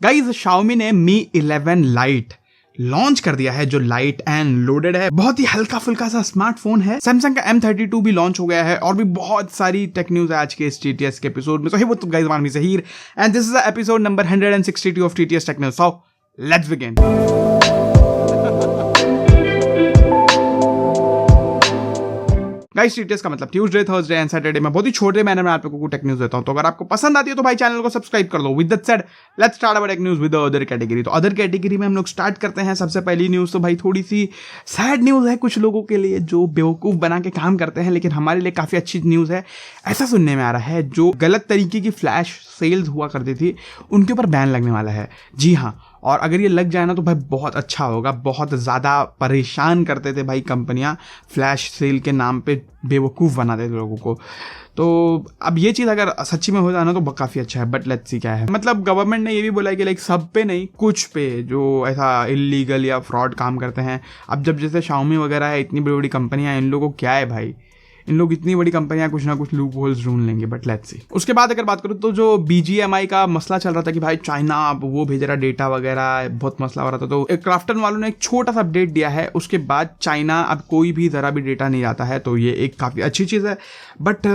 Guys Xiaomi ने Mi 11 Lite launch कर दिया है, जो लाइट एंड लोडेड है। बहुत ही हल्का फुल्का सा स्मार्टफोन है। सैमसंग का M32 भी लॉन्च हो गया है और भी बहुत सारी टेक न्यूज है आज के इस TTS के एपिसोड में। So hey what's up guys, I am Zaheer and this is the episode number 162 of TTS tech news. So let's begin. Guys TTS का मतलब ट्यूसडे, थर्सडे एंड सैटरडे में बहुत ही छोटे मैनर में आप लोगों को टेक न्यूज देता हूं। तो अगर आपको पसंद आती है तो भाई चैनल को सब्सक्राइब कर लो। With that said let's start our tech news with the other category. तो अदर कैटेगरी में हम लोग स्टार्ट करते हैं। सबसे पहली न्यूज तो भाई थोड़ी सी सैड न्यूज है कुछ लोगों के लिए जो बेवकूफ बना के काम करते हैं, लेकिन हमारे लिए काफी अच्छी न्यूज है। ऐसा सुनने में आ रहा है जो गलत तरीके की फ्लैश सेल्स हुआ करती थी उनके ऊपर बैन लगने वाला है। जी हाँ, और अगर ये लग जाए ना तो भाई बहुत अच्छा होगा। बहुत ज़्यादा परेशान करते थे भाई कंपनियां, फ्लैश सेल के नाम पे बेवकूफ़ बनाते थे लोगों को। तो अब ये चीज़ अगर सच्ची में हो जाए ना तो काफ़ी अच्छा है। बट लेट्स सी क्या है। मतलब गवर्नमेंट ने ये भी बोला है कि लाइक सब पे नहीं, कुछ पे जो ऐसा इलीगल या फ्रॉड काम करते हैं। अब जब जैसे Xiaomi वगैरह है, इतनी बड़ी बड़ी कंपनियां, इन लोगों को क्या है भाई, इन लोग इतनी बड़ी कंपनियां कुछ ना कुछ लूप होल्स ढूंढ लेंगे। But let's see. उसके बाद अगर बात करूं तो जो BGMI का मसला चल रहा था कि भाई चाइना अब वो भेज रहा डेटा वगैरह, बहुत मसला हो रहा था। तो क्राफ्टन वालों ने एक छोटा सा अपडेट दिया है। उसके बाद चाइना अब कोई भी जरा भी डेटा नहीं आता है, तो ये एक काफी अच्छी चीज है। बट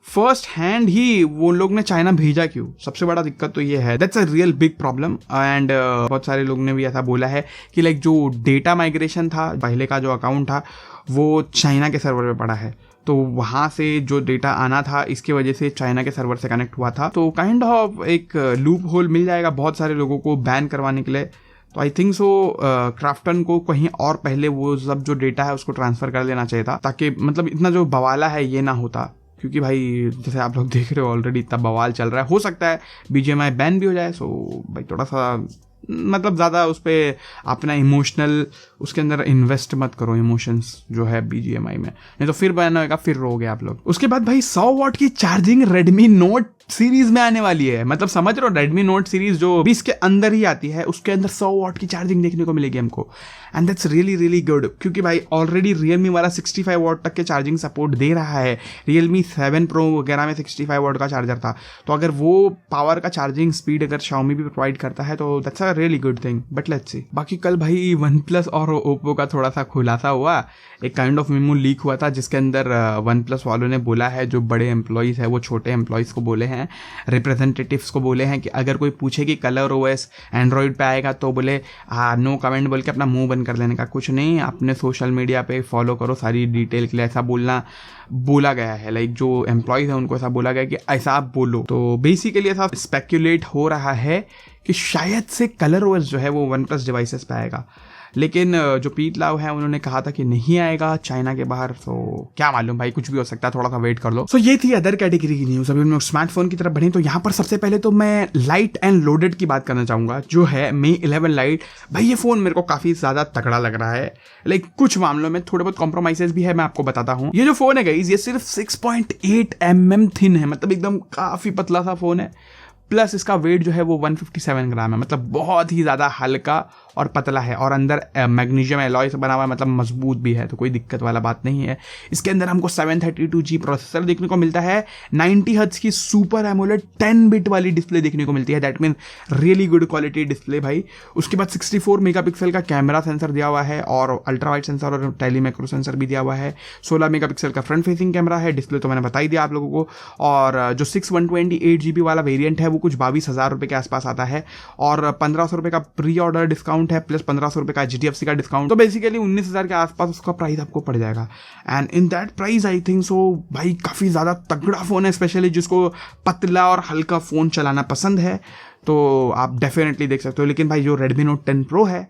फर्स्ट हैंड ही वो लोग ने चाइना भेजा क्यों? सबसे बड़ा दिक्कत तो ये है। That's a real big problem. And बहुत सारे लोग ने भी ऐसा बोला है कि लाइक जो डेटा माइग्रेशन था, पहले का जो अकाउंट था वो चाइना के सर्वर पे पड़ा है, तो वहाँ से जो डेटा आना था इसकी वजह से चाइना के सर्वर से कनेक्ट हुआ था। तो काइंड ऑफ एक लूप होल मिल जाएगा बहुत सारे लोगों को बैन करवाने के लिए। तो आई थिंक सो क्राफ्टन को कहीं और पहले वो सब जो डेटा है उसको ट्रांसफर कर लेना चाहिए था, ताकि मतलब इतना जो बवाला है ये ना होता। क्योंकि भाई जैसे आप लोग देख रहे हो ऑलरेडी इतना बवाल चल रहा है। हो सकता है BGMI बैन भी हो जाए। सो भाई थोड़ा सा मतलब ज़्यादा उस पर अपना इमोशनल उसके अंदर इन्वेस्ट मत करो, इमोशंस जो है BGMI में, नहीं तो फिर बैन होएगा, फिर रोगे आप लोग। उसके बाद भाई 100 वॉट की चार्जिंग Redmi Note सीरीज में आने वाली है। मतलब समझ रहे हो, Redmi Note सीरीज जो भी इसके अंदर ही आती है उसके अंदर 100 वॉट की चार्जिंग देखने को मिलेगी हमको। And that's really really good, क्योंकि भाई ऑलरेडी Realme वाला 65 वॉट तक के चार्जिंग सपोर्ट दे रहा है। Realme 7 Pro वगैरह में 65 वॉट का चार्जर था। तो अगर वो पावर का चार्जिंग स्पीड अगर Xiaomi भी प्रोवाइड करता है तो that's a really good thing. But let's see. बाकी कल भाई OnePlus और Oppo का थोड़ा सा खुलासा हुआ। एक काइंड ऑफ मेमो लीक हुआ था जिसके अंदर OnePlus वालों ने बोला है, जो बड़े एम्प्लॉयज़ है वो छोटे एम्प्लॉयज़ को बोले हैं, रिप्रेजेंटेटिव्स को बोले हैं कि अगर कोई पूछे कि कलर OS एंड्रॉयड पे आएगा तो बोले नो कमेंट बोल के अपना मुंह बंद कर लेने का। कुछ नहीं, अपने सोशल मीडिया पे फॉलो करो सारी डिटेल के लिए, ऐसा बोला गया है। लाइक जो एम्प्लॉयज़ है उनको ऐसा बोला गया कि ऐसा आप बोलो। तो बेसिकली ऐसा स्पेक्यूलेट हो रहा है कि शायद से कलर OS जो है वो OnePlus डिवाइसेस पे आएगा, लेकिन जो पीट लाव है उन्होंने कहा था कि नहीं आएगा चाइना के बाहर। तो क्या मालूम भाई, कुछ भी हो सकता है, थोड़ा सा वेट कर लो। सो ये थी अदर कैटेगरी की न्यूज़। अभी हम लोग स्मार्टफोन की तरफ बढ़े तो यहाँ पर सबसे पहले तो मैं लाइट एंड लोडेड की बात करना चाहूँगा, जो है Mi 11 Lite। भाई ये फ़ोन मेरे को काफ़ी ज़्यादा तगड़ा लग रहा है। लाइक कुछ मामलों में थोड़े बहुत कॉम्प्रोमाइजेस भी है, मैं आपको बताता हूँ। ये जो फ़ोन है गाइस, ये सिर्फ 6.8 mm थिन है, मतलब एकदम काफ़ी पतला सा फ़ोन है। प्लस इसका वेट जो है वो 157 ग्राम है, मतलब बहुत ही ज़्यादा हल्का और पतला है। और अंदर मैग्नीशियम एलॉय से बना हुआ है, मतलब मजबूत भी है, तो कोई दिक्कत वाला बात नहीं है। इसके अंदर हमको 732G प्रोसेसर देखने को मिलता है। 90 हर्ट्ज की सुपर एमोलेड 10 बिट वाली डिस्प्ले देखने को मिलती है। That mean really good quality display भाई। उसके बाद 64 मेगापिक्सल का कैमरा सेंसर दिया हुआ है और अल्ट्रा वाइड सेंसर और टेली मैक्रो सेंसर भी दिया हुआ है। 16 मेगापिक्सल का फ्रंट फेसिंग कैमरा है। डिस्प्ले तो मैंने बता ही दिया आप लोगों को। और जो 128GB वाला वेरियंट है वो कुछ 22,000 रुपये के आसपास आता है। और 1,500 रुपये का प्री ऑर्डर डिस्काउंट है, प्लस 1,500 रुपये का HDFC का डिस्काउंट। तो बेसिकली 19,000 के आसपास उसका प्राइस आपको पड़ जाएगा। And in that price I think so भाई काफ़ी ज़्यादा तगड़ा फ़ोन है, स्पेशली जिसको पतला और हल्का फ़ोन चलाना पसंद है तो आप डेफिनेटली देख सकते हो। लेकिन भाई जो Redmi Note 10 Pro है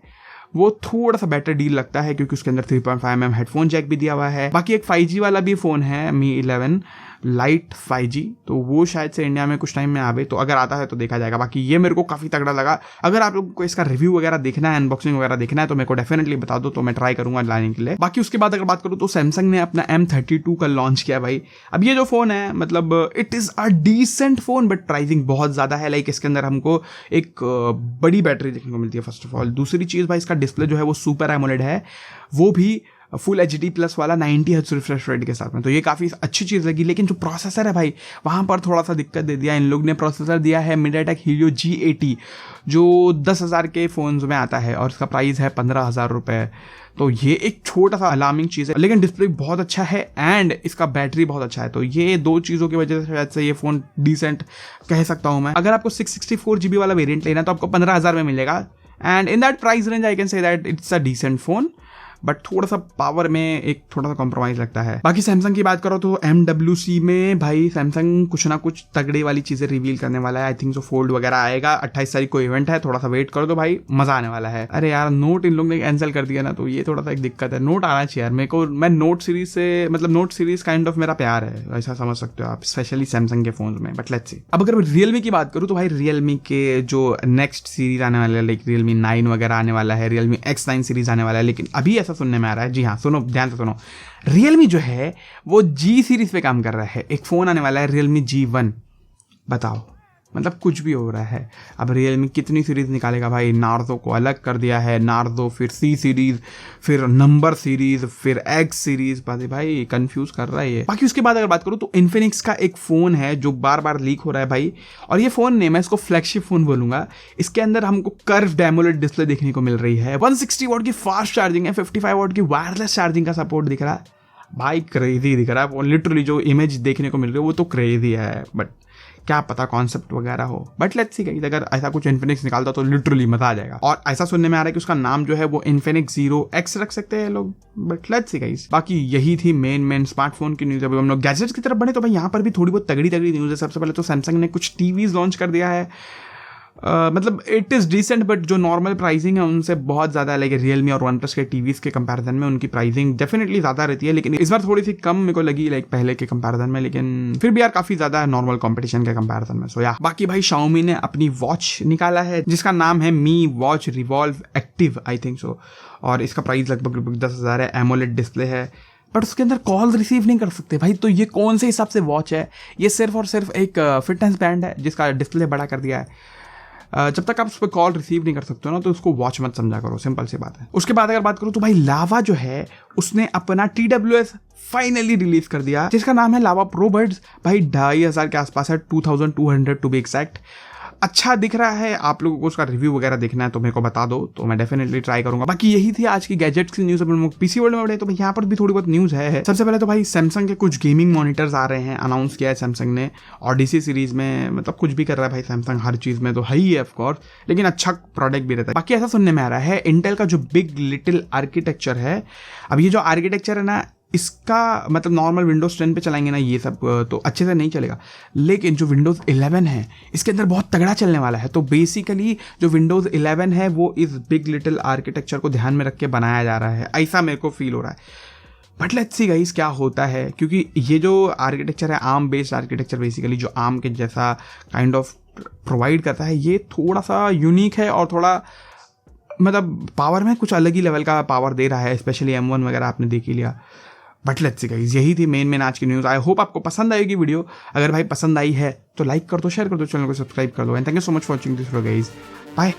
वो थोड़ा सा बेटर डील लगता है, क्योंकि उसके अंदर 3.5mm हेडफोन जैक भी दिया हुआ है। बाकी एक 5G वाला भी फ़ोन है Mi 11 Lite 5G, तो वो शायद से इंडिया में कुछ टाइम में आवे, तो अगर आता है तो देखा जाएगा। बाकी ये मेरे को काफ़ी तगड़ा लगा। अगर आप लोगों को इसका रिव्यू वगैरह देखना है, अनबॉक्सिंग वगैरह देखना है तो मेरे को डेफिनेटली बता दो, तो मैं ट्राई करूंगा लाने के लिए। बाकी उसके बाद अगर बात करूँ तो सैमसंग ने अपना M32 का लॉन्च किया भाई। अब ये जो फ़ोन है मतलब it is a decent phone, but pricing बहुत ज़्यादा है। लाइक इसके अंदर हमको एक बड़ी बैटरी देखने को मिलती है फर्स्ट ऑफ ऑल। दूसरी चीज़ भाई इसका डिस्प्ले जो है वो सुपर एमोलेड है, वो भी फुल HD+ वाला 90 हर्ट्ज रिफ्रेश रेट के साथ में, तो ये काफ़ी अच्छी चीज़ लगी। लेकिन जो प्रोसेसर है भाई वहाँ पर थोड़ा सा दिक्कत दे दिया इन लोग ने। प्रोसेसर दिया है MediaTek Helio G80 जो 10,000 के फ़ोन्स में आता है और इसका प्राइस है 15,000 रुपये। तो ये एक छोटा सा अलार्मिंग चीज़ है, लेकिन डिस्प्ले बहुत अच्छा है एंड इसका बैटरी बहुत अच्छा है। तो ये दो चीज़ों की वजह से शायद से ये फ़ोन डिसेंट कह सकता हूँ मैं। अगर आपको 664 GB वाला वेरिएंट लेना तो आपको 15,000 में मिलेगा and in that price range I can say that it's a decent phone, but थोड़ा सा पावर में एक थोड़ा सा कॉम्प्रोमाइज़ लगता है। बाकी सैमसंग की बात करो तो MWC में भाई सैमसंग कुछ ना कुछ तगड़े वाली चीज़ें रिवील करने वाला है। आई थिंक सो फोल्ड वगैरह आएगा, 28 तारीख को इवेंट है, थोड़ा सा वेट करो तो भाई मज़ा आने वाला है। अरे यार नोट इन लोग ने कैंसिल कर दिया ना, तो ये थोड़ा सा एक दिक्कत है। नोट आना चाहिए यार मेरे को, मैं नोट सीरीज से मतलब नोट सीरीज काइंड ऑफ मेरा प्यार है, ऐसा समझ सकते हो आप, स्पेशली सैमसंग के फोन में। But let's see. अब अगर रियलमी की बात करूँ तो भाई रियलमी के जो नेक्स्ट सीरीज आने वाला है, लाइक रियलमी 9 वगैरह आने वाला है, रियलमी X9 सीरीज आने वाला है, लेकिन अभी ऐसा सुनने में आ रहा है, जी हाँ सुनो ध्यान से सुनो, रियलमी जो है वो G सीरीज पे काम कर रहा है। एक फोन आने वाला है रियलमी G1। बताओ मतलब कुछ भी हो रहा है। अब रियलमी कितनी सीरीज निकालेगा भाई, नार्जो को अलग कर दिया है, नार्जो फिर C सीरीज फिर नंबर सीरीज फिर X सीरीज, भाई कंफ्यूज कर रहा है ये। बाकी उसके बाद अगर बात करूँ तो इन्फिनिक्स का एक फ़ोन है जो बार बार लीक हो रहा है भाई, और ये फ़ोन नहीं मैं इसको फ्लैगशिप फ़ोन बोलूँगा। इसके अंदर हमको कर्व्ड एमोलेड डिस्प्ले देखने को मिल रही है, 160 वॉट की फास्ट चार्जिंग है, 55 वॉट की वायरलेस चार्जिंग का सपोर्ट दिख रहा है भाई, क्रेजी दिख रहा है लिटरली। जो इमेज देखने को मिल रही है वो तो क्रेजी है, बट क्या पता कॉन्सेप्ट वगैरह हो। बट लेट्स सी गाइस, अगर ऐसा कुछ इन्फिनिक्स निकालता तो लिटरली मजा आ जाएगा। और ऐसा सुनने में आ रहा है कि उसका नाम जो है वो इन्फिनिक्स 0X रख सकते हैं लोग, बट लेट्स सी गाइस। बाकी यही थी मेन स्मार्टफोन की न्यूज़। अभी हम लोग गैजेट्स की तरफ बढ़े तो भाई यहाँ पर भी थोड़ी बहुत तगड़ी न्यूज़ है। सबसे पहले तो सैमसंग ने कुछ टीवीज लॉन्च कर दिया है, मतलब इट इज़ डिसेंट, बट जो नॉर्मल प्राइसिंग है उनसे बहुत ज़्यादा, लाइक रियलमी और वन प्लस के टीवीज़ के कंपैरिजन में उनकी प्राइसिंग डेफिनेटली ज़्यादा रहती है, लेकिन इस बार थोड़ी सी कम मेरे को लगी लाइक पहले के कंपैरिजन में, लेकिन फिर भी यार काफ़ी ज़्यादा है नॉर्मल कंपटीशन के कंपैरिजन में। सो या बाकी भाई Xiaomi ने अपनी वॉच निकाला है जिसका नाम है Mi Watch Revolve Active I think so, और इसका प्राइस लगभग 10,000 है। एमोलेड डिस्प्ले है, बट उसके अंदर कॉल रिसीव नहीं कर सकते भाई। तो ये कौन से हिसाब से वॉच है? ये सिर्फ और सिर्फ एक फिटनेस बैंड है जिसका डिस्प्ले बड़ा कर दिया है। जब तक आप उस पर कॉल रिसीव नहीं कर सकते हो ना, तो उसको वॉच मत समझा करो, सिंपल सी बात है। उसके बाद अगर बात करूँ तो भाई लावा जो है उसने अपना TWS फाइनली रिलीज कर दिया, जिसका नाम है लावा प्रो बड्स। भाई 2,500 के आसपास है, 2,200 टू बी एक्सैक्ट। अच्छा दिख रहा है। आप लोगों को उसका रिव्यू वगैरह देखना है तो मेरे को बता दो, तो मैं डेफिनेटली ट्राई करूंगा। बाकी यही थी आज की गैजेट्स की न्यूज़। अपन पीसी वर्ल्ड में बढ़े तो भाई यहाँ पर भी थोड़ी बहुत न्यूज़ है। सबसे पहले तो भाई सैमसंग के कुछ गेमिंग मॉनिटर्स आ रहे हैं, अनाउंस किया है सैमसंग ने। Odyssey सीरीज में मतलब कुछ भी कर रहा है भाई सैमसंग, हर चीज़ में तो है ही है ऑफकोर्स, लेकिन अच्छा प्रोडक्ट भी रहता है। बाकी ऐसा सुनने में आ रहा है इंटेल का जो बिग लिटिल आर्किटेक्चर है, अब ये जो आर्किटेक्चर है ना, इसका मतलब नॉर्मल विंडोज़ 10 पे चलाएंगे ना ये सब तो अच्छे से नहीं चलेगा, लेकिन जो विंडोज़ 11 है इसके अंदर बहुत तगड़ा चलने वाला है। तो बेसिकली जो विंडोज़ 11 है वो इस बिग लिटिल आर्किटेक्चर को ध्यान में रख के बनाया जा रहा है, ऐसा मेरे को फील हो रहा है। बट लेट्स सी गाइस क्या होता है, क्योंकि ये जो आर्किटेक्चर है आर्म बेस्ड आर्किटेक्चर, बेसिकली जो आर्म के जैसा काइंड ऑफ प्रोवाइड करता है, ये थोड़ा सा यूनिक है और थोड़ा मतलब पावर में कुछ अलग ही लेवल का पावर दे रहा है, स्पेशली M1 वगैरह आपने देख ही लिया। बट लेट्स सी गाइस, यही थी मेन आज की न्यूज़। आई होप आपको पसंद आएगी वीडियो। अगर भाई पसंद आई है तो लाइक कर दो, शेयर कर दो, चैनल को सब्सक्राइब कर दो, and thank you so much for watching this video guys. Bye.